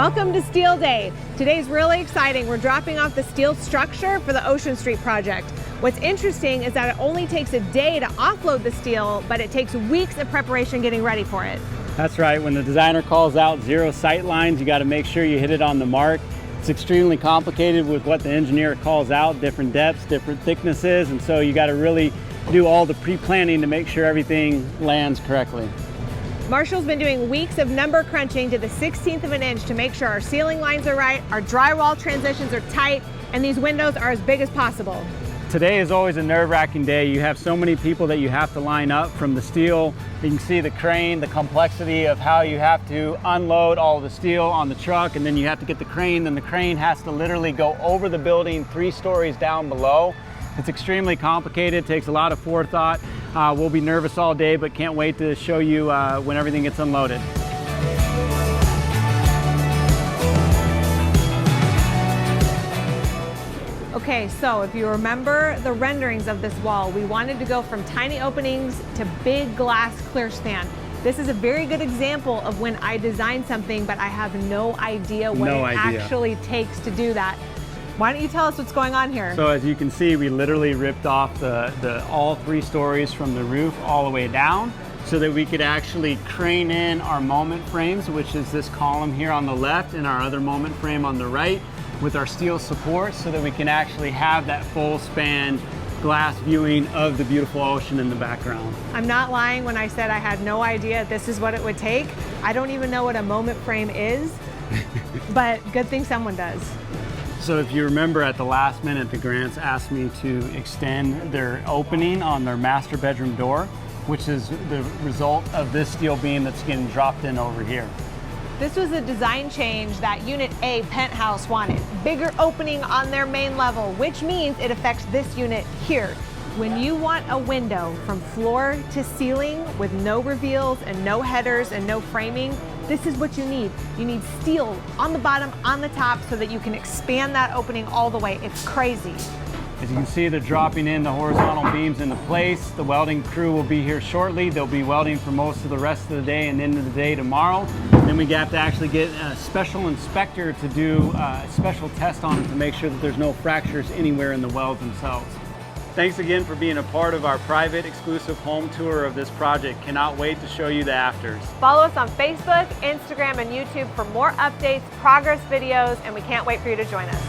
Welcome to Steel Day. Today's really exciting. We're dropping off the steel structure for the Ocean Street project. What's interesting is that it only takes a day to offload the steel, but it takes weeks of preparation getting ready for it. That's right. When the designer calls out 0 sight lines, you got to make sure you hit it on the mark. It's extremely complicated with what the engineer calls out, different depths, different thicknesses, and so you got to really do all the pre-planning to make sure everything lands correctly. Marshall's been doing weeks of number crunching to the 16th of an inch to make sure our ceiling lines are right, our drywall transitions are tight, and these windows are as big as possible. Today is always a nerve-wracking day. You have so many people that you have to line up from the steel. You can see the crane, the complexity of how you have to unload all the steel on the truck, and then you have to get the crane, and the crane has to literally go over the building 3 stories down below. It's extremely complicated, takes a lot of forethought. We'll be nervous all day, but can't wait to show you when everything gets unloaded. Okay, so if you remember the renderings of this wall, we wanted to go from tiny openings to big glass clear span. This is a very good example of when I design something, but I have no idea what it actually takes to do that. Why don't you tell us what's going on here? So as you can see, we literally ripped off all 3 stories from the roof all the way down so that we could actually crane in our moment frames, which is this column here on the left and our other moment frame on the right, with our steel support so that we can actually have that full span glass viewing of the beautiful ocean in the background. I'm not lying when I said I had no idea this is what it would take. I don't even know what a moment frame is, but good thing someone does. So if you remember at the last minute, the Grants asked me to extend their opening on their master bedroom door, which is the result of this steel beam that's getting dropped in over here. This was a design change that Unit A penthouse wanted. Bigger opening on their main level, which means it affects this unit here. When you want a window from floor to ceiling with no reveals and no headers and no framing, this is what you need. You need steel on the bottom, on the top, so that you can expand that opening all the way. It's crazy. As you can see, they're dropping in the horizontal beams into place. The welding crew will be here shortly. They'll be welding for most of the rest of the day and into the day tomorrow. Then we have to actually get a special inspector to do a special test on it to make sure that there's no fractures anywhere in the welds themselves. Thanks again for being a part of our private exclusive home tour of this project. Cannot wait to show you the afters. Follow us on Facebook, Instagram, and YouTube for more updates, progress videos, and we can't wait for you to join us.